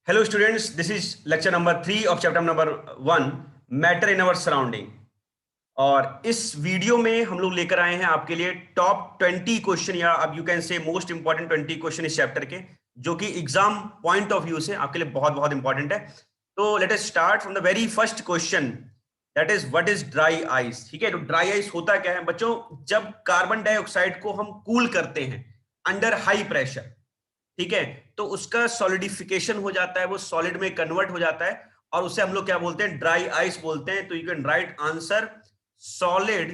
Hello students, this is lecture number 3 of chapter number 1 matter in our surrounding. और इस video में हम लोग लेकर आए हैं आपके लिए टॉप 20 क्वेश्चन या अब यू कैन से मोस्ट इंपॉर्टेंट 20 क्वेश्चन इस चैप्टर के, जो कि एग्जाम पॉइंट ऑफ व्यू से आपके लिए बहुत बहुत इंपॉर्टेंट है। तो let us start from the very first question, that is what is dry ice. ठीक है, तो ड्राई आइस होता क्या है बच्चों? जब कार्बन डाइऑक्साइड को हम कूल करते हैं अंडर हाई प्रेशर, ठीक है, तो उसका सॉलिडिफिकेशन हो जाता है, वो सॉलिड में कन्वर्ट हो जाता है और उसे हम लोग क्या बोलते हैं? ड्राई आइस बोलते हैं। तो you can right answer solid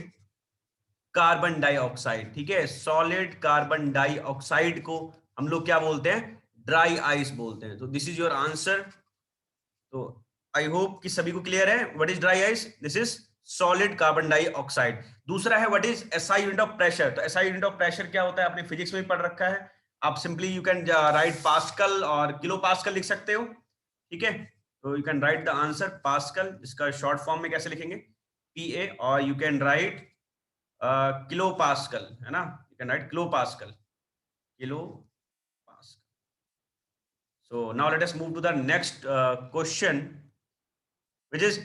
carbon dioxide. ठीक है, सॉलिड कार्बन डाइऑक्साइड को हम लोग क्या बोलते हैं? ड्राई आइस बोलते हैं। तो दिस इज योर आंसर। तो आई होप कि सभी को क्लियर है what is dry ice. This is solid carbon dioxide. दूसरा है what is SI unit of pressure. तो एसआई यूनिट ऑफ प्रेशर क्या होता है? आपने फिजिक्स में भी पढ़ रखा है। आप simply you can right pascal और किलो पास्कल लिख सकते हो। ठीक है, तो you can write the answer pascal. इसका शॉर्ट फॉर्म में कैसे लिखेंगे? पीए। और you can right kilo pascal, है ना? You can right kilo pascal, kilo pascal. So now let us move to the next question, which is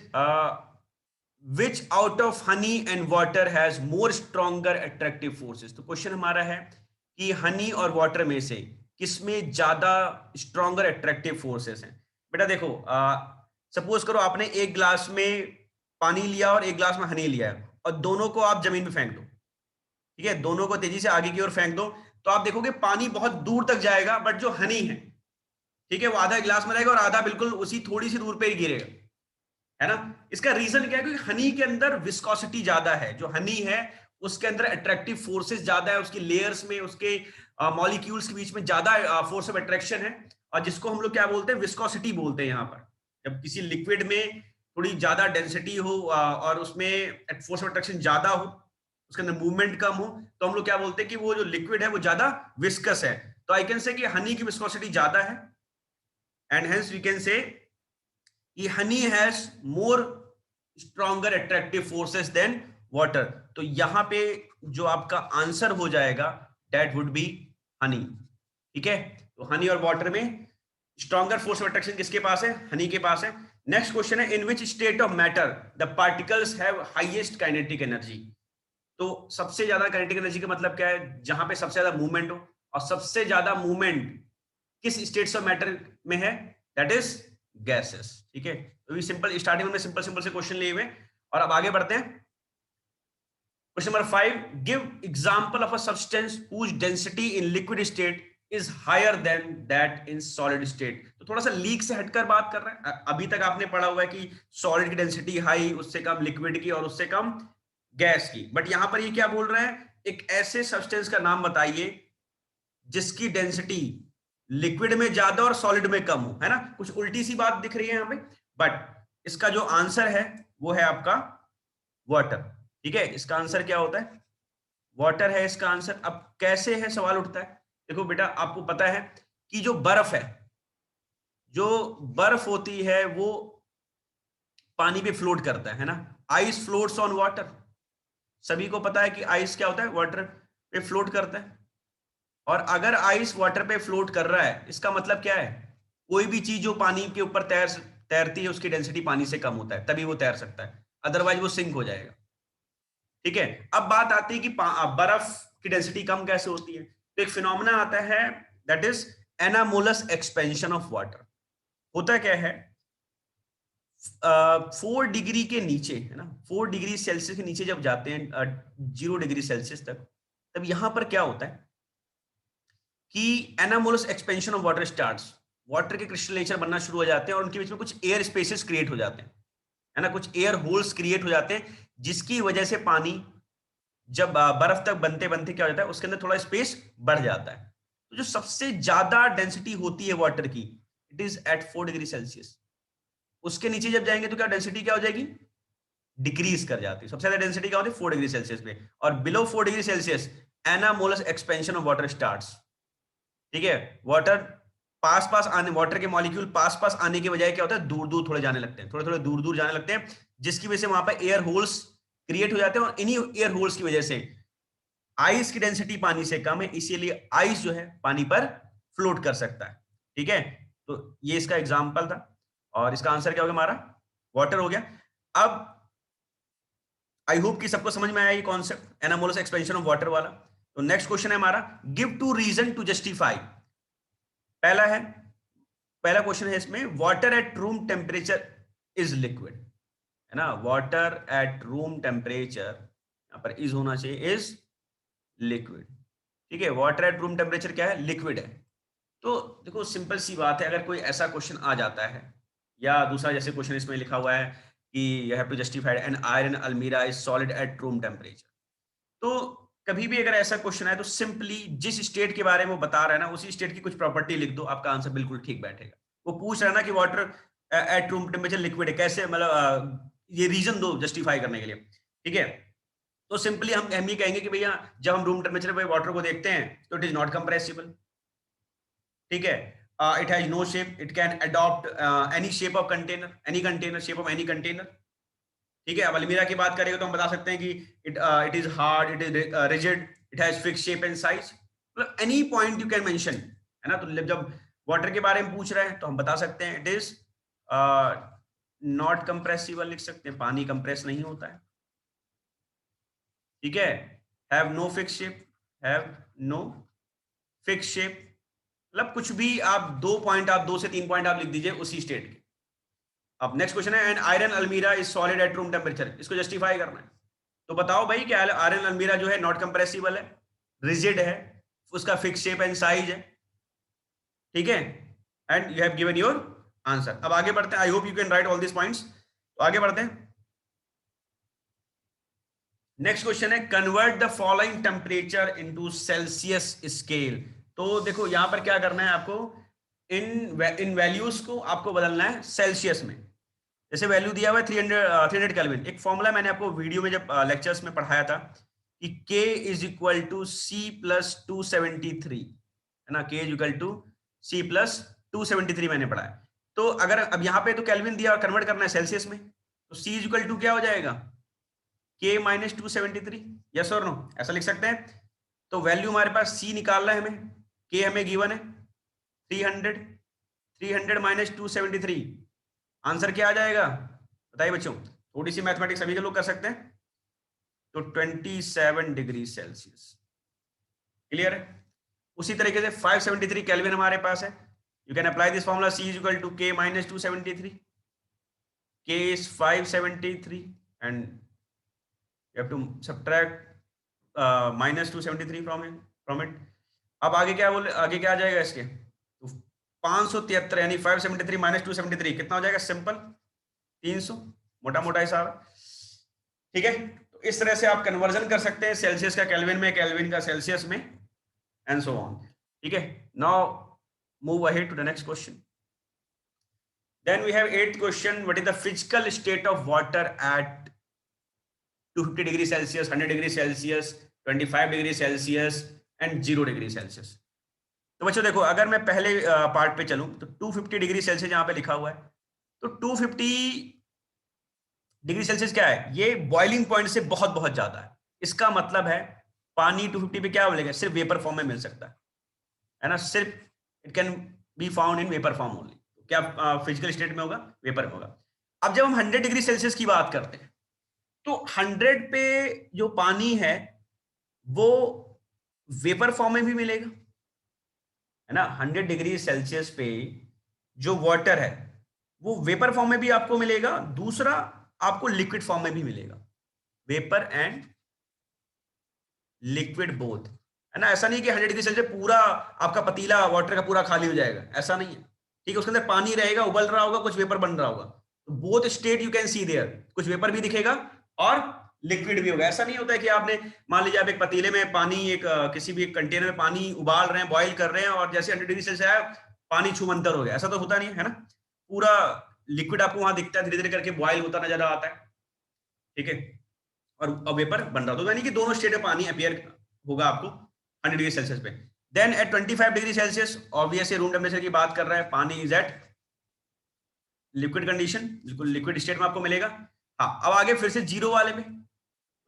which out of honey and water has more stronger attractive forces। तो question हमारा है कि हनी और water में से किसमें ज्यादा stronger attractive forces हैं। बेटा देखो, सपोज करो आपने एक ग्लास में पानी लिया और एक ग्लास में हनी लिया है और दोनों को आप जमीन पे फेंक दो। ठीक है, दोनों को तेजी से आगे की ओर फेंक दो, तो आप देखोगे पानी बहुत दूर तक जाएगा, बट जो हनी है, ठीक है, वो आधा गिलास में रहेगा और आधा बिल्कुल उसी थोड़ी सी दूर पे ही गिरेगा, है ना? इसका रीजन क्या है? क्योंकि हनी के अंदर विस्कोसिटी ज्यादा है। जो हनी है उसके अंदर अट्रैक्टिव फोर्सेस ज्यादा है, उसकी लेयर्स में, उसके मॉलिक्यूल्स के बीच में ज्यादा फोर्स ऑफ अट्रैक्शन है, और जिसको हम लोग क्या बोलते हैं? विस्कोसिटी बोलते हैं। यहाँ पर जब किसी लिक्विड में थोड़ी ज्यादा डेंसिटी हो और उसमें फोर्स ऑफ अट्रैक्शन ज्यादा हो, उसके अंदर मूवमेंट कम हो, तो हम लोग क्या बोलते हैं कि वो जो लिक्विड है वो ज्यादा विस्कस है। तो आई कैन से कि हनी की विस्कोसिटी ज्यादा है, and hence we can say honey has more stronger attractive forces than water। तो यहां पे जो आपका आंसर हो जाएगा that would be honey। ठीक है, तो हनी और वाटर में स्ट्रॉन्गर फोर्स ऑफ अट्रैक्शन किसके पास है? हनी के पास है। नेक्स्ट क्वेश्चन है in which state of matter the particles have highest kinetic energy. तो सबसे ज्यादा काइनेटिक एनर्जी का मतलब क्या है? जहां पे सबसे ज्यादा मूवमेंट हो, और सबसे ज्यादा मूवमेंट किस स्टेट्स ऑफ मैटर में है? That is gases. ठीक है, तो ये सिंपल स्टार्टिंग में सिंपल सिंपल से क्वेश्चन लिए हुए, और अब आगे बढ़ते हैं। Question number 5, give example of a substance whose density in liquid state is higher than that in solid state. तो थोड़ा सा लीक से हटकर बात कर रहे हैं। अभी तक आपने पढ़ा हुआ है कि सॉलिड की डेंसिटी हाई, उससे कम लिक्विड की और उससे कम गैस की, बट यहां पर ये क्या बोल रहे हैं? एक ऐसे सब्सटेंस का नाम बताइए जिसकी डेंसिटी लिक्विड में ज्यादा और सॉलिड में कम हो, है ना? कुछ उल्टी सी बात दिख रही है यहाँ पे, बट इसका जो आंसर है वो है आपका वाटर। ठीक है, इसका आंसर क्या होता है? वाटर है इसका आंसर। अब कैसे है, सवाल उठता है। देखो बेटा, आपको पता है कि जो बर्फ है, जो बर्फ होती है वो पानी पे फ्लोट करता है ना? Ice floats on water. सभी को पता है कि आइस क्या होता है? वाटर पे फ्लोट करता है। और अगर आइस वाटर पे फ्लोट कर रहा है, इसका मतलब क्या है? कोई भी चीज जो पानी के ऊपर तैरती है उसकी डेंसिटी पानी से कम होता है, तभी वो तैर सकता है, अदरवाइज वो सिंक हो जाएगा। ठीक है, अब बात आती है कि बर्फ की डेंसिटी कम कैसे होती है। तो एक फिनोमेना आता है, that is anomalous expansion of water. होता क्या है? 4 डिग्री के नीचे, है ना, 4 डिग्री सेल्सियस के नीचे जब जाते हैं 0 डिग्री सेल्सियस तक, तब यहां पर क्या होता है कि anomalous expansion of water starts. Water के क्रिस्टलाइजेशन बनना शुरू हो जाते हैं और उनके बीच में कुछ एयर स्पेसेस क्रिएट हो जाते हैं, है ना, कुछ एयर होल्स क्रिएट हो जाते हैं, जिसकी वजह से पानी जब बर्फ तक बनते बनते क्या हो जाता है, उसके अंदर थोड़ा स्पेस बढ़ जाता है। तो जो सबसे ज्यादा डेंसिटी होती है वाटर की, it is at 4 degree Celsius. उसके नीचे जब जाएंगे तो क्या डेंसिटी क्या हो जाएगी? डिक्रीज कर जाती है। सबसे ज्यादा डेंसिटी क्या होती है? 4 डिग्री सेल्सियस पे। और below 4 degree Celsius anomalous expansion of water starts. ठीक है, वाटर पास पास आने, वाटर के मॉलिक्यूल पास पास आने की बजाय क्या होता है? दूर दूर थोड़े जाने लगते हैं, थोड़े थोड़े दूर दूर जाने लगते हैं, जिसकी वजह से वहां पर एयर होल्स क्रिएट हो जाते हैं, और इन्हीं एयर होल्स की वजह से आइस की डेंसिटी पानी से कम है, इसीलिए आइस जो है पानी पर फ्लोट कर सकता है। ठीक है, तो ये इसका एग्जाम्पल था और इसका आंसर क्या हो गया हमारा, वाटर हो गया। अब आई होप कि सबको समझ में आया ये concept, anomalous expansion of water वाला। तो नेक्स्ट क्वेश्चन है हमारा, give two reason to justify. पहला क्वेश्चन है इसमें, water at room temperature is liquid, है ना, वाटर एट रूम टेम्परेचर, यहां पर इज होना चाहिए, इज लिक्विड। ठीक है, वाटर एट रूम टेम्परेचर क्या है, लिक्विड है। तो देखो सिंपल सी बात है, अगर कोई ऐसा क्वेश्चन आ जाता है, या दूसरा जैसे क्वेश्चन इसमें लिखा हुआ है कि you have to justify an iron almirah is solid at room temperature, तो कभी भी अगर ऐसा क्वेश्चन है तो सिंपली जिस स्टेट के बारे में वो बता रहा है ना, उसी स्टेट की कुछ प्रॉपर्टी लिख दो, आपका आंसर बिल्कुल ठीक बैठेगा। वो पूछ रहा है ना कि water at room temperature liquid है, कैसे, मतलब ये रीजन दो जस्टिफाई करने के लिए। ठीक है, तो सिंपली हम ये कहेंगे कि भैया जब हम रूम टेम्परेचर पे वाटर को देखते हैं तो इट इज नॉट कंप्रेसिबल। ठीक है, it has no shape, it can adopt any shape of container, any container, shape of any container. ठीक है, अब अलमीरा की बात करेंगे तो हम बता सकते हैं कि it is hard, it is rigid, it has fix shape and size, मतलब any point you can mention, है ना। तो जब वाटर के बारे में पूछ रहे हैं तो हम बता सकते हैं इट इज नॉट कंप्रेसिबल, लिख सकते हैं, पानी कंप्रेस नहीं होता है। ठीक है, have no fix shape, have no fix shape, मतलब कुछ भी आप 2 पॉइंट, आप 2 से 3 पॉइंट आप लिख दीजिए उसी स्टेट के। अब नेक्स्ट क्वेश्चन है, N iron almirah is solid at room temperature, इसको जस्टिफाई करना है। तो बताओ भाई कि आयरन अलमीरा जो है नॉट कंप्रेसिबल है, रिजिड है, उसका फिक्स शेप एंड साइज है। ठीक है, and you have given your answer. अब आगे बढ़ते हैं, I hope you can right all this points. तो आगे बढ़ते हैं, नेक्स्ट क्वेश्चन है, convert the following temperature into Celsius scale. तो देखो यहां पर क्या करना है आपको, इन वैल्यूज को आपको बदलना है सेल्सियस में। जैसे वैल्यू दिया हुआ है 300 केल्विन, एक फॉर्मूला मैंने आपको वीडियो में जब लेक्चर्स में पढ़ाया था कि K is equal to C plus 273, है ना, K is equal to C plus 273 मैंने पढ़ा है। तो अगर अब यहाँ पे तो केल्विन दिया और कन्वर्ट करना है सेल्सियस में, तो C इज इक्वल टू क्या हो जाएगा, K माइनस 273, यस और नो, ऐसा लिख सकते हैं। तो वैल्यू हमारे पास C निकालना है हमें, K हमें गिवन है 300, 300 माइनस 273, आंसर क्या आ जाएगा बताइए बच्चों, थोड़ी सी मैथमेटिक्स सभी के लोग कर सकते हैं। तो 27 डिग्री सेल्सियस, क्लियर है। उसी तरीके से 573 केल्विन हमारे पास है, you can apply this formula, C is equal to K minus 273, K is 573 and you have to subtract minus 273 from it. अब आगे क्या बोले, आगे क्या आ जाएगा इसके, तो 573 यानी 573 माइनस 273 कितना हो जाएगा, सिंपल 300, मोटा मोटा हिसाब है। ठीक है, तो इस तरह से आप कन्वर्जन कर सकते हैं सेल्सियस का केल्विन में, केल्विन का सेल्सियस में, एंड सो ऑन। ठीक है, now move ahead to the next question. Then we have 8th question, what is the physical state of water at 250 degree Celsius, 100 degree Celsius, 25 degree Celsius and 0 degree Celsius. तो बच्चों देखो, अगर मैं पहले part पे चलूं तो 250 डिग्री सेल्सियस यहाँ पे लिखा हुआ है, तो 250 डिग्री सेल्सियस क्या है, ये बॉइलिंग पॉइंट से बहुत बहुत ज्यादा है। इसका मतलब है पानी 250 पे क्या मिलेगा, सिर्फ वेपर फॉर्म में मिल सकता है ना, सिर्फ it can be found in vapour form only. क्या फिजिकल स्टेट में होगा, वेपर में होगा। अब जब हम 100 डिग्री सेल्सियस की बात करते हैं तो 100 पे जो पानी है वो वेपर फॉर्म में भी मिलेगा, है ना। 100 डिग्री सेल्सियस पे जो वाटर है वो वेपर फॉर्म में भी आपको मिलेगा, दूसरा आपको लिक्विड फॉर्म में भी मिलेगा, वेपर एंड लिक्विड बोथ, है ना। ऐसा नहीं कि 100 डिग्री सेल्सियस पूरा आपका पतीला वाटर का पूरा खाली हो जाएगा, ऐसा नहीं है। ठीक है, उसके अंदर पानी रहेगा, उबल रहा होगा, कुछ वेपर बन रहा होगा, तो both state you can see there, कुछ वेपर भी दिखेगा और लिक्विड भी होगा। ऐसा नहीं होता है कि आपने मान लीजिए आप एक पतीले में पानी, एक किसी भी कंटेनर में पानी उबाल रहे हैं, बॉईल कर रहे हैं, और जैसे 100 डिग्री सेल्सियस आया पानी छूमंतर हो गया, ऐसा तो होता नहीं है ना। पूरा लिक्विड आपको वहां दिखता है, धीरे धीरे करके बॉयल होता नजर आता है। ठीक है, और वेपर बन रहा, तो यानी कि दोनों स्टेट में पानी अपीयर होगा आपको 100 डिग्री सेल्सियस पे। Then at 25 degree Celsius obviously room temperature की बात कर रहा है, पानी इज एट लिक्विड कंडीशन, बिल्कुल लिक्विड स्टेट में आपको मिलेगा। हाँ, अब आगे फिर से जीरो वाले में,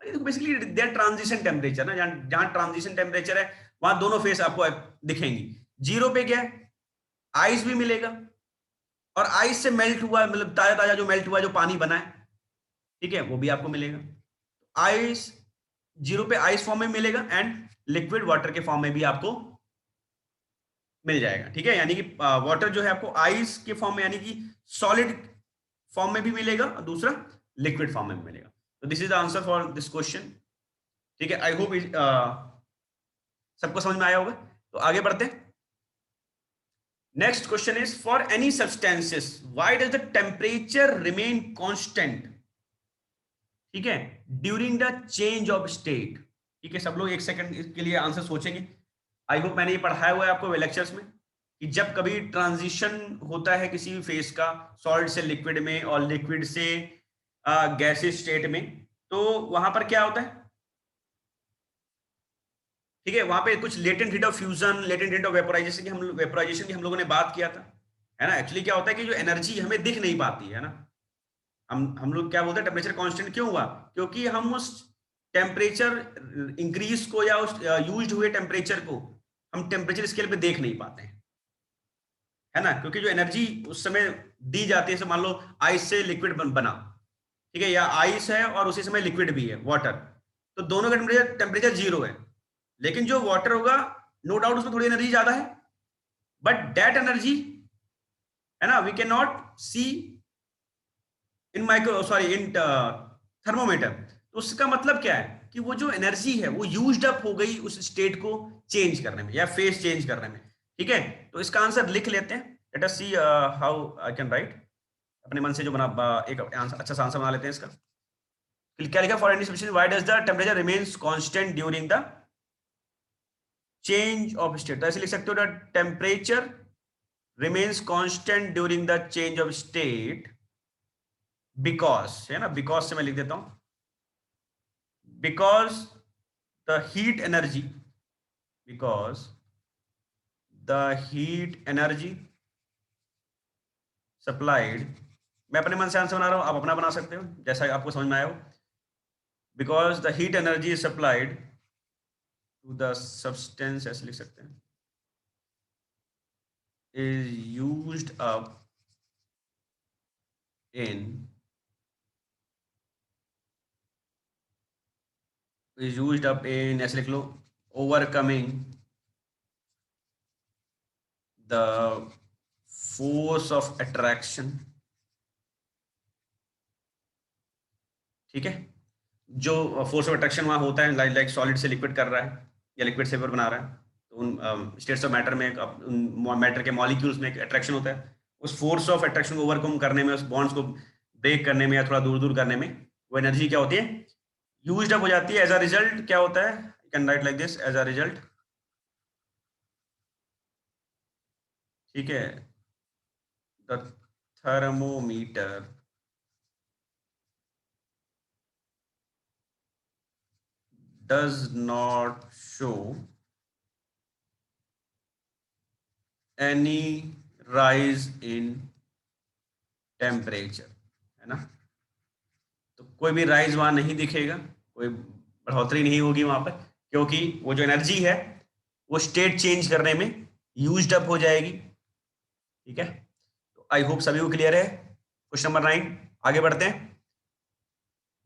बेसिकली देयर ट्रांजिशन टेम्परेचर ना, जहां ट्रांजिशन टेम्परेचर है वहां दोनों फेस आपको दिखेंगी। जीरो पे क्या है, आइस भी मिलेगा, और आइस से मेल्ट हुआ मतलब ताजा ताजा जो मेल्ट हुआ जो पानी बना है, ठीक है, वो भी आपको मिलेगा। आइस जीरो पे आइस फॉर्म में मिलेगा, एंड लिक्विड वाटर के फॉर्म में भी आपको मिल जाएगा, ठीक है। यानी कि वाटर जो है आपको आइस के फॉर्म में यानी कि सॉलिड फॉर्म में भी मिलेगा, और दूसरा लिक्विड फॉर्म में भी मिलेगा। तो this is the answer for this question, ठीक है। आई होप सबको समझ में आया होगा। तो आगे बढ़ते हैं। Next question is for any substances why does the temperature remain constant, ठीक है, during the change of state. ठीक है, सब लोग एक सेकंड के लिए आंसर सोचेंगे। आई होप मैंने ये पढ़ाया हुआ है आपको लेक्चर्स में कि जब कभी ट्रांजिशन होता है किसी भी फेज का, सॉलिड से लिक्विड में और लिक्विड से गैसेस स्टेट में, तो वहां पर क्या होता है, ठीक है, वहां पे कुछ latent heat of fusion, latent heat of vaporisation की हम लोगों ने बात किया था, है ना। एक्चुअली क्या होता है कि जो एनर्जी हमें दिख नहीं पाती है ना, हम लोग क्या बोलते हैं टेम्परेचर कांस्टेंट क्यों हुआ, क्योंकि हम उस टेम्परेचर इंक्रीज को या उस यूज्ड हुए टेम्परेचर को हम टेम्परेचर स्केल पे देख नहीं पाते हैं, है ना। क्योंकि जो एनर्जी उस समय दी जाती है, मान लो आइस से लिक्विड बना, ठीक है, या आइस है और उसी समय लिक्विड भी है वाटर, तो दोनों का टेम्परेचर जीरो है, लेकिन जो वाटर होगा नो डाउट उसमें थोड़ी एनर्जी ज्यादा है, बट दैट एनर्जी, है ना, we can not see in thermometer. तो उसका मतलब क्या है कि वो जो एनर्जी है वो यूज्ड अप हो गई उस स्टेट को चेंज करने में या फेस चेंज करने में, ठीक है। तो इसका आंसर लिख लेते हैं, let us see how I can write. अपने मन से जो बना एक अच्छा सा आंसर बना लेते हैं इसका। क्या लिखा, for any substance why does the temperature remains constant during the change of state. तो ऐसे लिख सकते हो, the temperature remains constant during the change of state because, है ना, बिकॉज से मैं लिख देता हूं, because the heat energy, because the heat energy supplied, मैं अपने मन से आंसर बना रहा हूं, आप अपना बना सकते हो जैसा आपको समझ में आया हो। Because the heat energy is supplied to the substance, ऐसे लिख सकते हैं, is used up in ऐसे लिख लो, overcoming the force of attraction, ठीक है। जो फोर्स ऑफ अट्रैक्शन वहां होता है, लाइक सॉलिड से लिक्विड कर रहा है या लिक्विड से वेपर बना रहा है, तो उन स्टेट्स ऑफ मैटर में उन मैटर के मॉलिक्यूल्स में एक अट्रैक्शन होता है, उस फोर्स ऑफ अट्रैक्शन को ओवरकम करने में, उस बॉन्ड्स को ब्रेक करने में या थोड़ा दूर दूर करने में वो एनर्जी क्या होती है, यूज्ड अप हो जाती है। एज अ रिजल्ट क्या होता है, you can write like this, as a result, ठीक है, the thermometer does not show any rise in temperature, है ना। तो कोई भी राइज वहां नहीं दिखेगा, कोई बढ़ोतरी नहीं होगी वहां पर, क्योंकि वो जो एनर्जी है वो स्टेट चेंज करने में यूज्ड अप हो जाएगी, ठीक है। तो आई होप सभी को क्लियर है। क्वेश्चन नंबर 9, आगे बढ़ते हैं।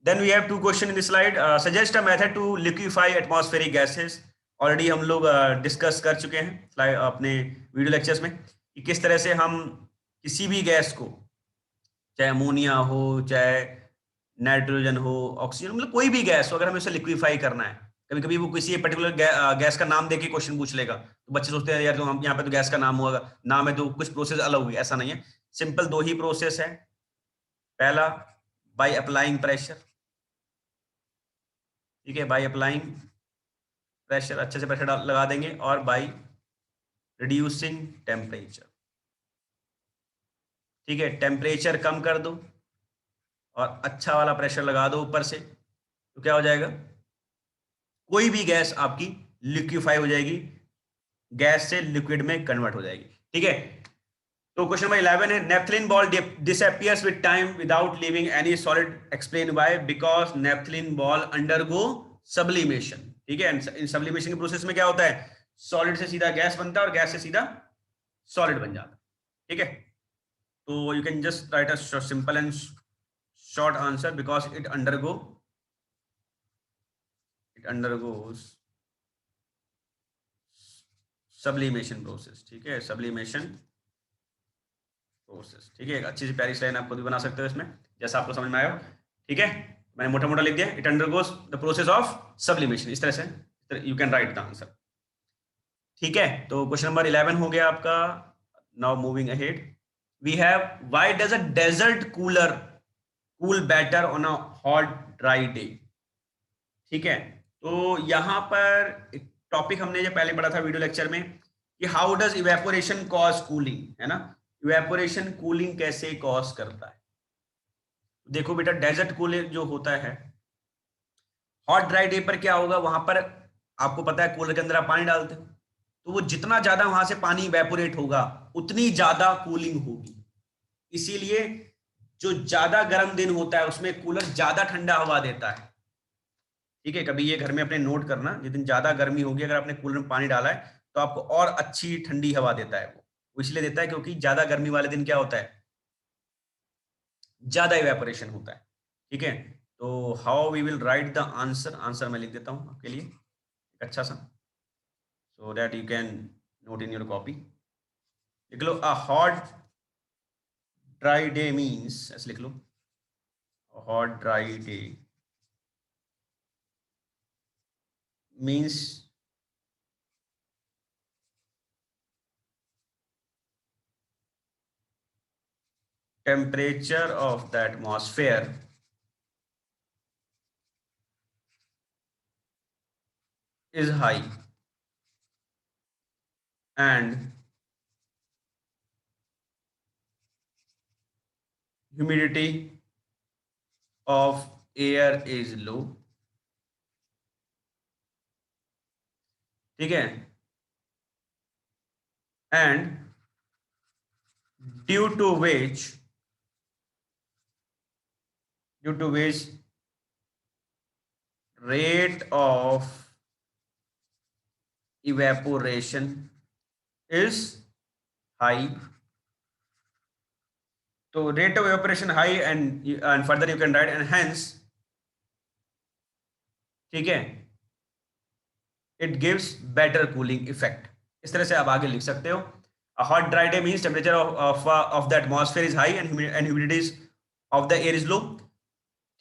Then we have two question in the slide. Suggest a method to liquefy atmospheric gases. Already हम लोग डिस्कस कर चुके हैं अपने वीडियो लेक्चर्स में कि किस तरह से हम किसी भी गैस को, चाहे अमोनिया हो, चाहे नाइट्रोजन हो, ऑक्सीजन, मतलब कोई भी गैस हो, अगर हमें उसे लिक्विफाई करना है, कभी कभी वो किसी पर्टिकुलर गैस का नाम देके क्वेश्चन पूछ लेगा, तो बच्चे सोचते हैं यार तो हम यहाँ पे तो गैस का नाम होगा, नाम है तो कुछ प्रोसेस अलग होगी, ऐसा नहीं है। सिंपल दो ही प्रोसेस है। पहला बाय अप्लाइंग प्रेशर, ठीक है, बाय अप्लाइंग प्रेशर, अच्छे से प्रेशर लगा देंगे, और बाय रिड्यूसिंग टेम्परेचर, ठीक है, टेम्परेचर कम कर दो और अच्छा वाला प्रेशर लगा दो ऊपर से, तो क्या हो जाएगा, कोई भी गैस आपकी लिक्विफाई हो जाएगी, गैस से लिक्विड में कन्वर्ट हो जाएगी, ठीक है। तो क्वेश्चन नंबर 11 है, naphthalene ball disappears with time without leaving any solid, explain why, because naphthalene ball undergo sublimation, ठीक है। इन सब्लिमेशन के प्रोसेस में क्या होता है, सॉलिड से सीधा गैस बनता है और गैस से सीधा सॉलिड बन जाता है। ठीक है, तो you can just right a simple and short answer because it undergoes sublimation process. ठीक है, सब्लिमेशन प्रोसेस। ठीक है, एक अच्छी सी प्यारी लाइन आप खुद भी बना सकते हो इसमें, जैसा आपको समझ में आया हो। ठीक है, मैंने मोटा मोटा लिख दिया, it undergoes the process of sublimation. इस तरह से you can write the answer. ठीक है, तो क्वेश्चन नंबर 11 हो गया आपका। Now moving ahead, we have why does a desert cool better on a hot dry day. ठीक है, तो यहां पर एक टॉपिक हमने जो पहले पढ़ा था वीडियो लेक्चर में कि how does evaporation cause cooling, है ना। इवेपोरेशन कूलिंग कैसे कॉज करता है। देखो बेटा, डेजर्ट कूलिंग जो होता है, हॉट ड्राई डे पर क्या होगा, वहां पर आपको पता है कूलर के अंदर आप पानी डालते हो, तो वो जितना ज्यादा वहां से पानी इवेपोरेट होगा उतनी ज्यादा कूलिंग होगी। इसीलिए जो ज्यादा गर्म दिन होता है उसमें कूलर ज्यादा ठंडा हवा देता है। ठीक है, कभी ये घर में अपने नोट करना, जिस दिन ज्यादा गर्मी होगी अगर आपने कूलर में पानी डाला है तो आपको और अच्छी ठंडी हवा देता है। वो इसलिए देता है क्योंकि ज्यादा गर्मी वाले दिन क्या होता है, ज्यादा इवेपोरेशन होता है। ठीक है, तो how we will write the answer, answer मैं लिख देता हूं आपके लिए एक अच्छा सा, so that you can note in your copy. लिख लो, a hot dry day means, ऐसे लिख लो, hot dry day means temperature of the atmosphere is high and humidity of air is low। ठीक है, and due to which rate of evaporation is high। तो rate of evaporation high and further you can write and hence, ठीक है, it gives better cooling effect। इस तरह से आप आगे लिख सकते हो। A hot dry day means temperature of the atmosphere is high and humidity of the air is low।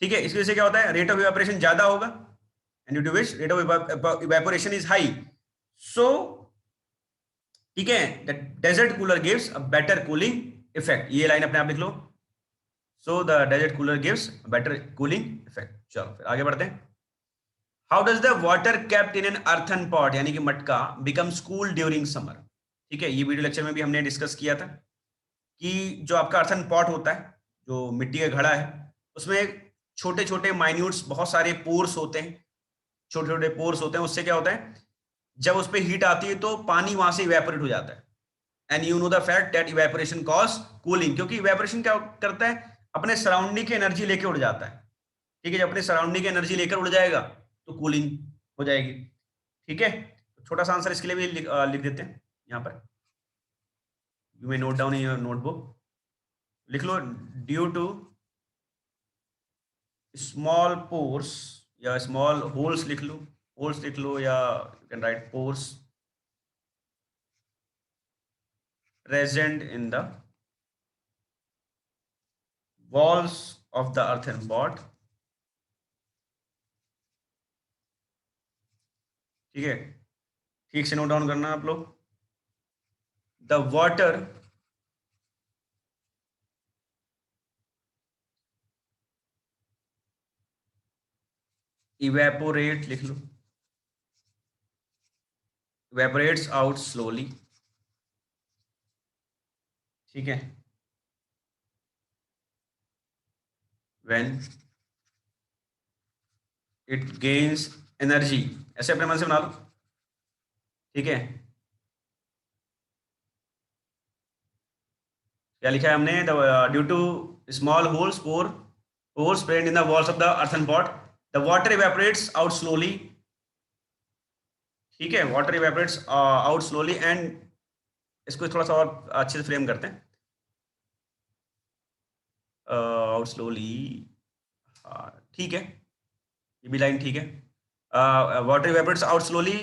ठीक है, इसकी वजह से क्या होता है, रेट ऑफ इवेपोरेशन ज्यादा होगा and due to which rate of evaporation is high. So ठीक है, the desert cooler gives a better cooling effect. ये लाइन अपने आप लिख लो, so the desert cooler gives better cooling effect. चलो फिर आगे बढ़ते हैं। How does the water kept in an earthen pot, यानी कि मटका, बिकम्स कूल ड्यूरिंग समर। ठीक है, ये वीडियो लेक्चर में भी हमने डिस्कस किया था कि जो आपका अर्थन पॉट होता है, जो मिट्टी का घड़ा है, उसमें छोटे छोटे माइन्यूट्स बहुत सारे पोर्स होते हैं, छोटे छोटे पोर्स होते हैं। उससे क्या होता है, जब उस पर हीट आती है तो पानी वहां से इवेपोरेट हो जाता है। And you know the fact that evaporation cause cooling, क्योंकि इवेपोरेशन क्या करता है, अपने सराउंडिंग की एनर्जी लेके उड़ जाता है। ठीक है, जब अपने सराउंडिंग की एनर्जी लेकर उड़ जाएगा तो कूलिंग हो जाएगी। ठीक है, तो छोटा सा आंसर इसके लिए भी लिख देते हैं यहाँ पर, you may note down in your notebook. लिख लो, ड्यू टू स्मॉल पोर्स या स्मॉल होल्स लिख लो, होल्स लिख लो, या you can right pores present in the walls of the earthen pot। ठीक है, ठीक से नोट डाउन करना आप लोग। द वाटर इवेपोरेट, लिख लो, इवेपोरेट्स आउट स्लोली। ठीक है, व्हेन इट गेन्स एनर्जी, ऐसे अपने मन से बना लो। ठीक है, क्या लिखा है हमने, due to small holes pores present in the walls of the earthen pot, the water evaporates out slowly. ठीक है, water evaporates out slowly and इसको थोड़ा सा और अच्छे से फ्रेम करते हैं। और स्लोली, ठीक है, ये भी लाइन ठीक है। Water evaporates out slowly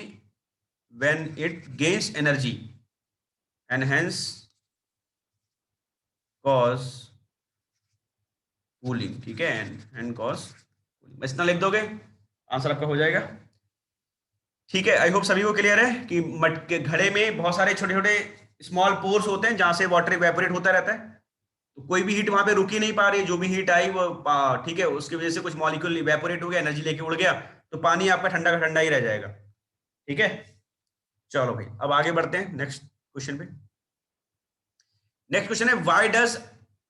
when it gains energy and hence cause cooling, ठीक है, एंड कॉज कूलिंग। इतना लिख दोगे, आंसर आपका हो जाएगा। ठीक है, आई होप सभी को क्लियर है कि मट के घड़े में बहुत सारे छोटे छोटे स्मॉल पोर्स होते हैं जहां से वाटर इवेपोरेट होता रहता है। तो कोई भी हीट वहां पे रुक ही नहीं पा रही, जो भी हीट आई वो ठीक है, उसकी वजह से कुछ मॉलिक्यूल इवेपोरेट हो गया, एनर्जी लेके उड़ गया, तो पानी आपका ठंडा का ठंडा ही रह जाएगा। ठीक है, चलो भाई अब आगे बढ़ते हैं नेक्स्ट क्वेश्चन पे। नेक्स्ट क्वेश्चन है, why does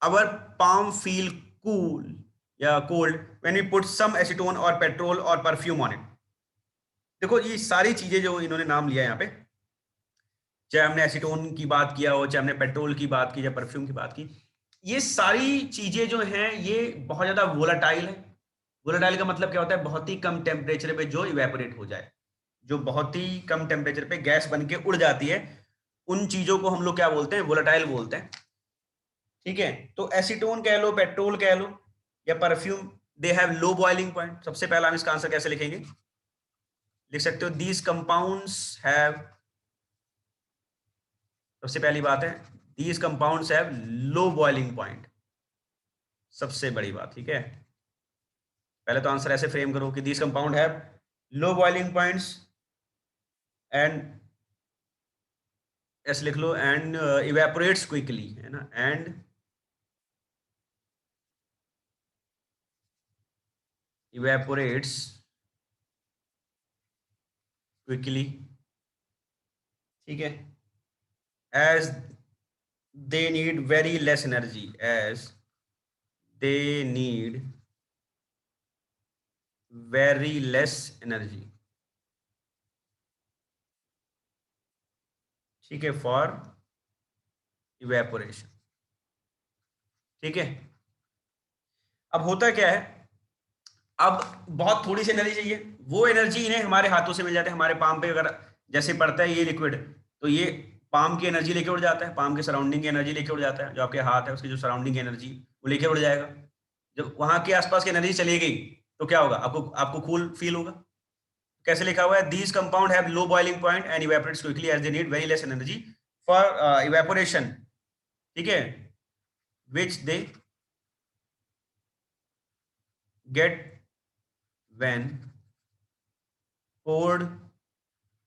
our palm feel cool या cold when we put some acetone और पेट्रोल और परफ्यूम ऑन इट। देखो ये सारी चीजें जो इन्होंने नाम लिया यहाँ पे, चाहे हमने एसीटोन की बात किया हो, चाहे हमने पेट्रोल की बात की, या परफ्यूम की बात की, ये सारी चीजें जो हैं ये बहुत ज्यादा वोलाटाइल है। वोलाटाइल का मतलब क्या होता है, बहुत ही कम टेम्परेचर पे जो इवेपोरेट हो जाए, जो बहुत ही कम टेम्परेचर पे गैस बन के उड़ जाती है, उन चीजों को हम लोग क्या बोलते हैं, वोलाटाइल बोलते हैं। ठीक है, तो एसीटोन कह लो, पेट्रोल कह लो, या perfume, they have low boiling point. सबसे पहला हम इसका आंसर कैसे लिखेंगे, लिख सकते हो दीज कंपाउंड्स हैव, सबसे पहली बात है these compounds have low boiling point, सबसे बड़ी बात। ठीक है, पहले तो आंसर ऐसे फ्रेम करो कि these compound have low boiling points and, ऐसे लिख लो, एंड इवेपोरेट्स क्विकली, है ना, एंड इवेपोरेट्स क्विकली। ठीक है, as they need very less energy, as they need very less energy, ठीक है, फॉर इवेपोरेशन। ठीक है, अब होता क्या है, अब बहुत थोड़ी सी एनर्जी चाहिए, वो एनर्जी इन्हें हमारे हाथों से मिल जाती है। हमारे पाम पे अगर जैसे पड़ता है ये लिक्विड, तो ये पाम की एनर्जी लेके उड़ जाता है, पाम के सराउंडिंग की एनर्जी लेके उड़ जाता है, जो आपके हाथ है उसकी जो सराउंडिंग की एनर्जी वो लेके उड़ जाएगा। जब वहां के आसपास की एनर्जी चली गई तो क्या होगा, आपको आपको कूल फील होगा। कैसे लिखा हुआ है, these compound have low boiling point and evaporates quickly as they need very less energy for evaporation. ठीक है, which they get when poured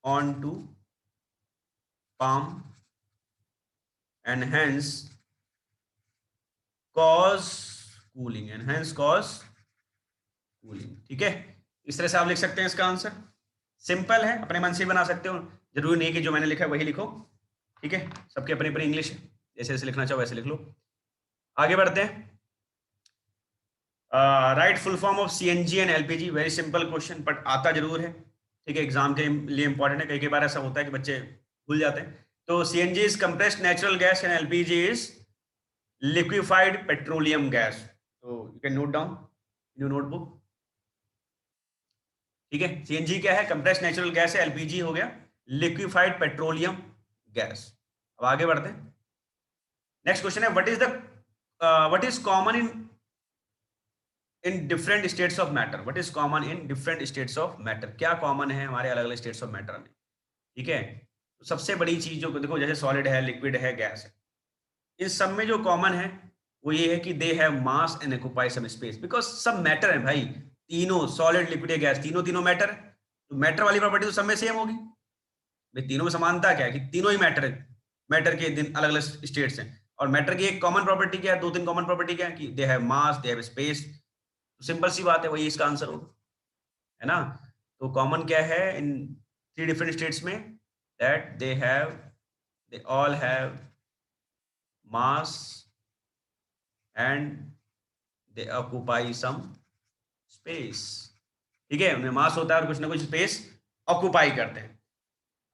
onto palm and hence cause cooling, and hence cause cooling। ठीक है, इस तरह से आप लिख सकते हैं इसका आंसर। सिंपल है, अपने मन से बना सकते हो, जरूरी नहीं कि जो मैंने लिखा है वही लिखो। ठीक है, सबके अपनी अपनी इंग्लिश है, जैसे जैसे लिखना चाहो वैसे लिख लो। आगे बढ़ते हैं। Right full form of CNG and LPG, very simple question but आता जरूर है। ठीक है, एग्जाम के लिए इंपॉर्टेंट है, कई बार ऐसा होता है कि बच्चे भूल जाते हैं। तो CNG is compressed natural gas and LPG is liquefied petroleum gas. तो you can note down in your notebook. ठीक है, सीएनजी क्या है, कंप्रेस्ड नेचुरल गैस है, एलपीजी हो गया लिक्विफाइड पेट्रोलियम गैस। अब आगे बढ़ते हैं। नेक्स्ट क्वेश्चन है, what is common in different states of matter, what is common in different states of matter, क्या कॉमन है हमारे अलग अलग स्टेट्स ऑफ मैटर में। ठीक है, तो सबसे बड़ी चीज जो देखो, जैसे सॉलिड है, लिक्विड है, गैस है, इस सब में जो कॉमन है वो ये है कि they have mass and occupy some space, because सब मैटर है भाई, तीनों सॉलिड लिक्विड या गैस, तीनों मैटर है, तो मैटर वाली प्रॉपर्टी तो सब में सेम होगी भाई। तीनों में समानता क्या है कि तीनों ही मैटर है, मैटर के दिन अलग अलग स्टेट्स हैं, और मैटर की एक कॉमन प्रॉपर्टी क्या है, दो तीन कॉमन प्रॉपर्टी क्या है कि they have mass, they have space. Simple सी बात है, वही इसका आंसर होगा, है ना। तो कॉमन क्या है इन थ्री डिफरेंट स्टेट्स में, that they all have mass and they occupy some space. ठीक है, उनमें मास होता है और कुछ ना कुछ स्पेस ऑक्यूपाई करते हैं।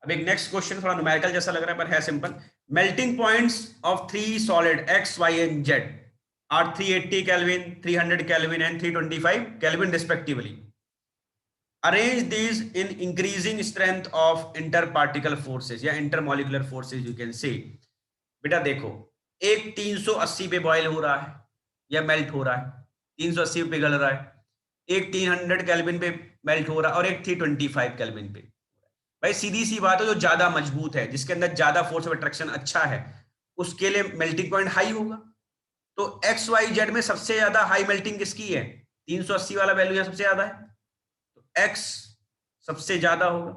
अब एक नेक्स्ट क्वेश्चन थोड़ा न्यूमेरिकल जैसा लग रहा है पर है simple. Melting points of three solid X Y and Z are 380 Kelvin, 300 Kelvin and 325 Kelvin respectively. Arrange these in increasing strength of inter particle forces या intermolecular forces you can say. बेटा देखो, एक 380 पे बॉयल हो रहा है या melt हो रहा है, 380 पे पिघल रहा है, एक 300 केल्विन पे मेल्ट हो रहा है और एक 325 केल्विन पे। भाई सीधी सी बात है, जो ज्यादा मजबूत है, जिसके अंदर ज्यादा फोर्स ऑफ अट्रैक्शन अच्छा है, उसके लिए मेल्टिंग पॉइंट हाई होगा। तो एक्स वाई जेड में सबसे ज्यादा हाई मेल्टिंग किसकी है? 380 वाला वैल्यू यहां सबसे ज्यादा है, तो एक्स सबसे ज्यादा होगा।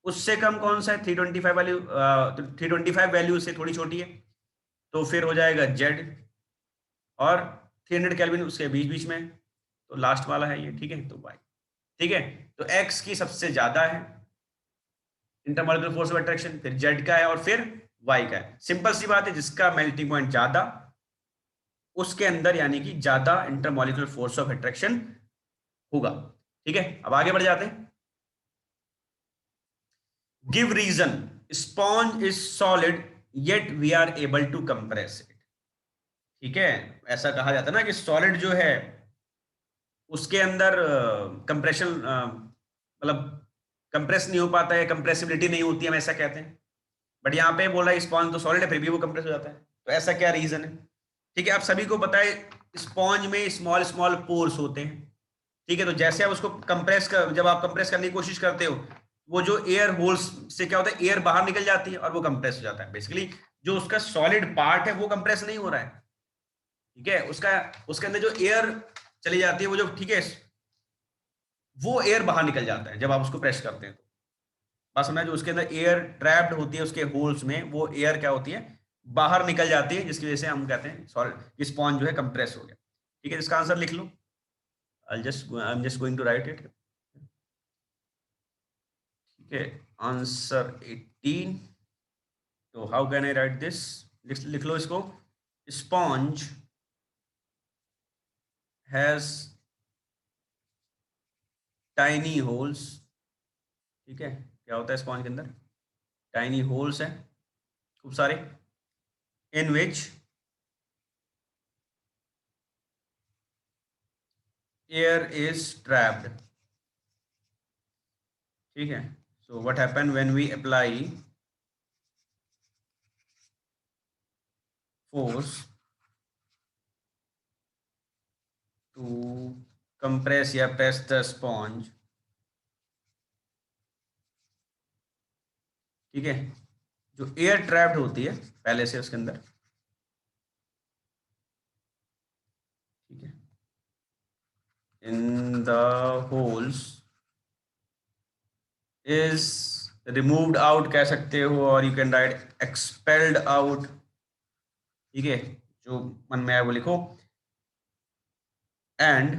उससे कम कौन सा है? 325 वैल्यू, 325 वैल्यू से थोड़ी छोटी है, तो फिर हो जाएगा जेड। और 300 केल्विन उसके बीच बीच में, तो लास्ट वाला है ये, ठीक है, तो वाई। ठीक है, तो एक्स की सबसे ज्यादा है इंटरमोलिकुलर फोर्स ऑफ अट्रैक्शन, फिर जेड का है और फिर वाई का है। सिंपल सी बात है, जिसका मेल्टिंग पॉइंट ज्यादा, उसके अंदर यानी कि ज्यादा इंटरमोलिकुलर फोर्स ऑफ अट्रैक्शन होगा। ठीक है, अब आगे बढ़ जाते हैं। Give reason sponge is solid yet we are able to compress it. ठीक है, ऐसा कहा जाता है ना कि सॉलिड जो है उसके अंदर कंप्रेशन, मतलब कंप्रेस नहीं हो पाता है, कंप्रेसिबिलिटी नहीं होती है, हम ऐसा कहते हैं। बट यहाँ पे बोला स्पॉन्ज तो सॉलिड है, फिर भी वो कंप्रेस हो जाता है, तो ऐसा क्या रीजन है? ठीक है, आप सभी को पता है स्पॉन्ज में स्मॉल स्मॉल पोर्स होते हैं। ठीक है, तो जैसे आप उसको कंप्रेस कर, जब आप कंप्रेस करने की कोशिश करते हो, वो जो एयर होल्स से क्या होता है, एयर बाहर निकल जाती है और वो कंप्रेस हो जाता है। बेसिकली जो उसका सॉलिड पार्ट है वो कंप्रेस नहीं हो रहा है। ठीक है, उसका उसके अंदर जो एयर चली जाती है, वो जो, ठीक है, वो एयर बाहर निकल जाता है जब आप उसको प्रेस करते हैं। तो बात समझना, जो उसके अंदर एयर ट्रैप्ड होती है उसके होल्स में, वो एयर क्या होती है, बाहर निकल जाती है, जिसकी वजह से हम कहते हैं सॉलिड स्पॉन्ज जो है कंप्रेस हो गया। ठीक है, इसका आंसर लिख लो। I am just going to write it. ठीक है, आंसर 18। तो how can I write this? लिख लो इसको। Sponge has tiny holes. ठीक है, क्या होता है स्पॉन्ज के अंदर? टाइनी होल्स है खूब सारे, in which air is trapped. ठीक है, so what happen when we apply force to compress या प्रेस द स्पॉन्ज। ठीक है, जो एयर ट्रैप्ड होती है पहले से उसके अंदर, ठीक है, in the holes is removed out कह सकते हो, और you can right expelled out. ठीक है, जो मन में आए वो लिखो। एंड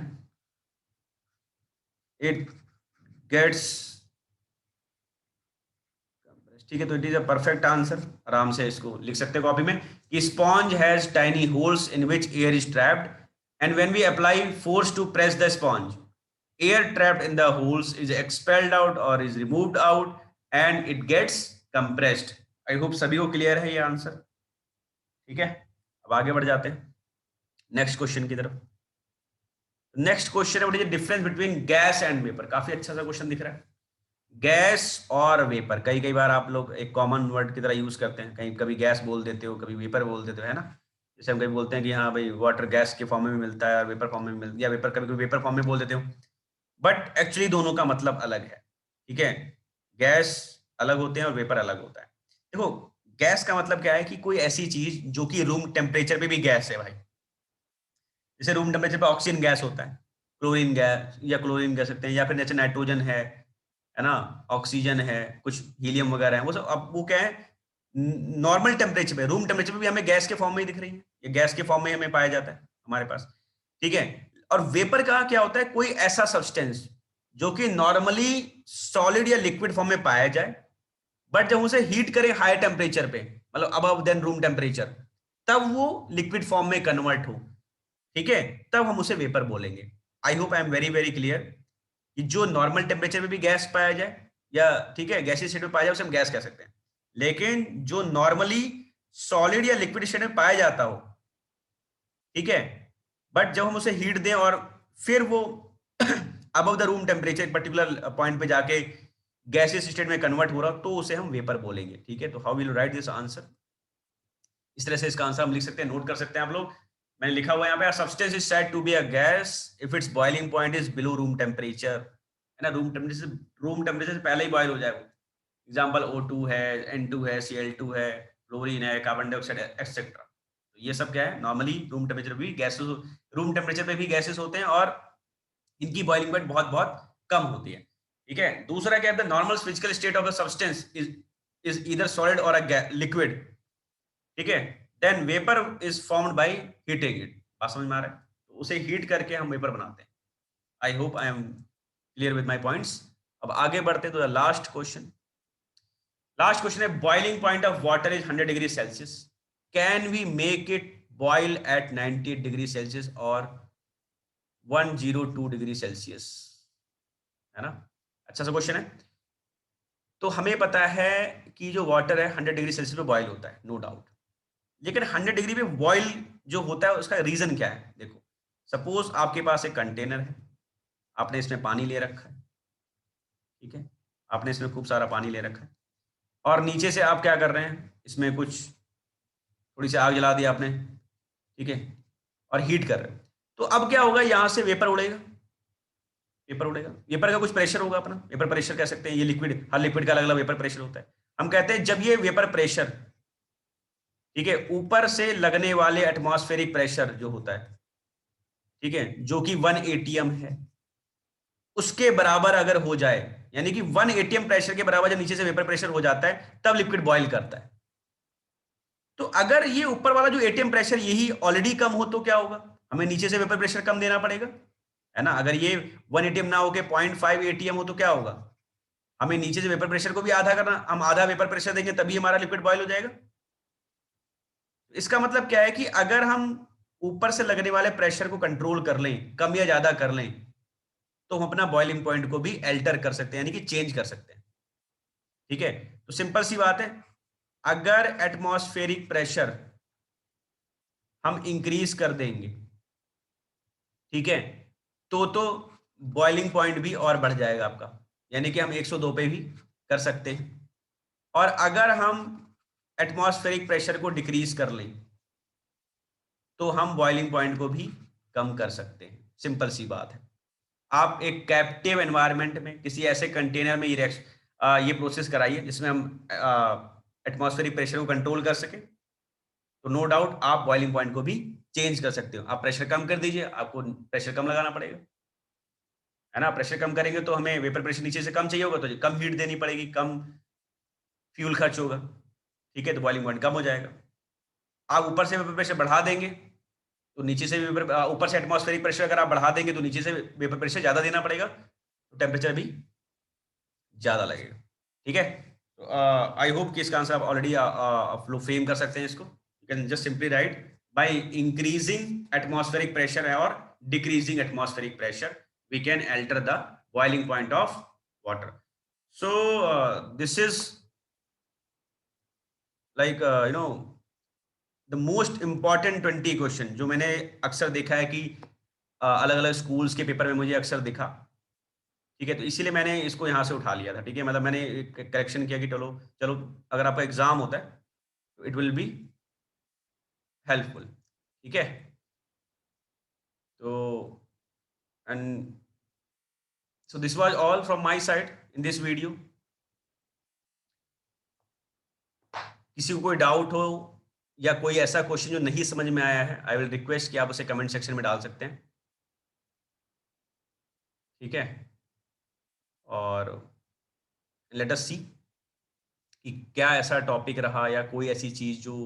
इट गेट्स, ठीक है, तो it is a perfect answer. आराम से इसको लिख सकते हो कॉपी में कि sponge has tiny holes in which air is trapped, and when we apply force to press the sponge, air trapped in the holes is expelled out or is removed out and it gets compressed. I hope सभी को clear है ये answer. ठीक है, अब आगे बढ़ जाते हैं नेक्स्ट क्वेश्चन की तरफ। नेक्स्ट क्वेश्चन है what is the difference between gas and vapour. काफी अच्छा सा क्वेश्चन दिख रहा है। गैस और वेपर, कई कई बार आप लोग एक कॉमन वर्ड की तरह यूज करते हैं, कहीं कभी गैस बोल देते हो, कभी वेपर बोल देते हो, है ना? जैसे हम कभी बोलते हैं कि हाँ भाई वाटर गैस के फॉर्म में मिलता है और वेपर फॉर्म में मिलता है, या वेपर कभी कभी वेपर फॉर्म में बोल देते हो, बट एक्चुअली दोनों का मतलब अलग है। ठीक है, गैस अलग होते हैं और वेपर अलग होता है। देखो, गैस का मतलब क्या है कि कोई ऐसी चीज जो कि रूम टेम्परेचर पे भी गैस है भाई। जैसे रूम टेम्परेचर पे ऑक्सीजन गैस होता है, क्लोरीन गैस या क्लोरीन कह सकते हैं, या फिर जैसे नाइट्रोजन है ना, ऑक्सीजन है, कुछ हीलियम वगैरह है, वो सब अब वो क्या है, नॉर्मल टेम्परेचर पे, रूम टेम्परेचर पे भी हमें गैस के फॉर्म में ही दिख रही है, ये गैस के फॉर्म में हमें पाया जाता है हमारे पास। ठीक है, और वेपर का क्या होता है, कोई ऐसा सब्सटेंस जो कि नॉर्मली सॉलिड या लिक्विड फॉर्म में पाया जाए, बट जब उसे हीट करें हाई टेम्परेचर पे, मतलब अबव देन रूम टेम्परेचर, तब वो लिक्विड फॉर्म में कन्वर्ट हो। ठीक है, तब हम उसे वेपर बोलेंगे। आई hope I am very very clear कि जो नॉर्मल टेम्परेचर पे भी गैस पाया जाए, या ठीक है गैसीय स्टेट में पाया जाए, उसे हम गैस कह सकते हैं। लेकिन जो नॉर्मली सॉलिड या लिक्विड स्टेट में पाया जाता हो, ठीक है, बट जब हम उसे हीट दें और फिर वो above the room temperature particular point पे जाके गैसियस स्टेट में कन्वर्ट हो रहा तो उसे हम वेपर बोलेंगे, ठीक है। तो how will write this answer, इस तरह से इसका आंसर हम लिख सकते हैं, नोट कर सकते हैं आप लोग। मैंने लिखा हुआ है यहाँ पे, substance is said to be a gas if its boiling point is below room temperature, है ना। रूम टेम्परेचर से पहले ही बॉयल हो जाए वो। एग्जाम्पल O2 है, N2 है, Cl2 है, फ्लोरीन है, कार्बन डाइऑक्साइड एक्सेट्रा। तो ये सब क्या है, नॉर्मली रूम टेम्परेचर भी गैसेस, रूम टेम्परेचर पे भी गैसेस होते हैं और इनकी बॉइलिंग पॉइंट बहुत बहुत कम होती है, ठीक है। दूसरा क्या है, the normal physical state of the substance is either solid और अ लिक्विड, ठीक है। Then vapour is formed by heating it, बात समझ में आ रहा है। तो उसे हीट करके हम वेपर बनाते हैं। I hope I am clear with my points. अब आगे बढ़ते तो द लास्ट क्वेश्चन है, boiling point of water is 100 degree Celsius, can we make it boil at 98 degree Celsius और 102 डिग्री सेल्सियस, है ना। अच्छा सा क्वेश्चन है। तो हमें पता है कि जो वाटर है 100 डिग्री सेल्सियस पे बॉइल होता है, नो डाउट। लेकिन 100 डिग्री पे बॉइल जो होता है उसका रीजन क्या है, देखो। सपोज आपके पास एक कंटेनर है, आपने इसमें पानी ले रखा है, ठीक है। आपने इसमें खूब सारा पानी ले रखा है और नीचे से आप क्या कर रहे हैं, इसमें कुछ थोड़ी सी आग जला दी आपने, ठीक है, और हीट कर रहे हैं। तो अब क्या होगा, यहां से वेपर उड़ेगा, वेपर का कुछ प्रेशर होगा अपना, वेपर प्रेशर कह सकते हैं। ये लिक्विड, हर लिक्विड का अलग अलग वेपर प्रेशर होता है। हम कहते हैं जब ये वेपर प्रेशर, ठीक है, ऊपर से लगने वाले एटमॉस्फेरिक प्रेशर जो होता है, ठीक है, जो कि 1 atm है, उसके बराबर अगर हो जाए, यानी कि 1 atm प्रेशर के बराबर जब नीचे से वेपर प्रेशर हो जाता है तब लिक्विड बॉयल करता है। तो अगर ये ऊपर वाला जो एटीएम प्रेशर यही ऑलरेडी कम हो तो क्या होगा, हमें नीचे से वेपर प्रेशर कम देना पड़ेगा, है ना। अगर ये 1 एटीएम ना होके 0.5 एटीएम हो तो क्या होगा, हमें नीचे से वेपर प्रेशर को भी आधा करना, हम आधा वेपर प्रेशर देंगे तभी हमारा लिक्विड बॉयल हो जाएगा। इसका मतलब क्या है कि अगर हम ऊपर से लगने वाले प्रेशर को कंट्रोल कर लें, कम या ज्यादा कर लें, तो हम अपना बॉइलिंग पॉइंट को भी अल्टर कर सकते हैं, यानी कि चेंज कर सकते हैं, ठीक है। तो सिंपल सी बात है, अगर एटमॉस्फेरिक प्रेशर हम इंक्रीज कर देंगे, ठीक है, तो बॉइलिंग पॉइंट भी और बढ़ जाएगा आपका, यानी कि हम 102 पे भी कर सकते हैं। और अगर हम एटमॉस्फेरिक प्रेशर को डिक्रीज कर लें तो हम बॉइलिंग पॉइंट को भी कम कर सकते हैं, सिंपल सी बात है। आप एक कैप्टिव एनवायरनमेंट में किसी ऐसे कंटेनर में ये प्रोसेस कराइए जिसमें हम एटमॉस्फेरिक प्रेशर को कंट्रोल कर सके, तो नो डाउट आप बॉइलिंग पॉइंट को भी चेंज कर सकते हो। आप प्रेशर कम कर दीजिए, आपको प्रेशर कम लगाना पड़ेगा, है ना। प्रेशर कम करेंगे तो हमें वेपर प्रेशर नीचे से कम चाहिए होगा तो कम हीट देनी पड़ेगी, कम फ्यूल खर्च होगा, ठीक है, तो बॉइलिंग पॉइंट कम हो जाएगा। आप ऊपर से वेपर प्रेशर बढ़ा देंगे तो नीचे से ऊपर से एटमॉस्फेरिक प्रेशर अगर आप बढ़ा देंगे तो नीचे से वेपर प्रेशर ज्यादा देना पड़ेगा, तो टेम्परेचर भी ज्यादा लगेगा, ठीक है। आई होप कि इसका आंसर आप ऑलरेडी फ्लो फ्रेम कर सकते हैं इसको। You can just simply write by increasing atmospheric pressure और decreasing atmospheric pressure we can alter the boiling point of water. So this is like the most important 20 question जो मैंने अक्सर देखा है कि अलग अलग स्कूल्स के पेपर में मुझे अक्सर दिखा, ठीक है। तो इसीलिए मैंने इसको यहाँ से उठा लिया था, ठीक है। मतलब मैंने करेक्शन किया कि चलो चलो अगर आपका एग्जाम होता है तो इट विल बी हेल्पफुल, ठीक है। तो and so this was all from my side in this video. किसी को कोई डाउट हो या कोई ऐसा क्वेश्चन जो नहीं समझ में आया है, आई विल रिक्वेस्ट कि आप उसे कमेंट सेक्शन में डाल सकते हैं, ठीक है। और लेट अस सी कि क्या ऐसा टॉपिक रहा या कोई ऐसी चीज जो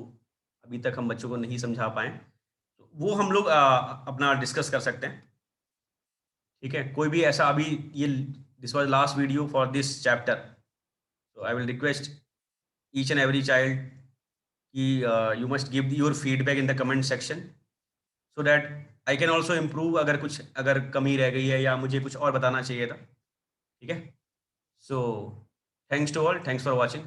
अभी तक हम बच्चों को नहीं समझा पाए, तो वो हम लोग अपना डिस्कस कर सकते हैं, ठीक है। कोई भी ऐसा अभी ये this was last video for this chapter, so I will request each and every child कि you must give your feedback in the comment section so that I can also improve अगर कमी रह गई है या मुझे कुछ और बताना चाहिए था, ठीक है। So thanks to all, thanks for watching.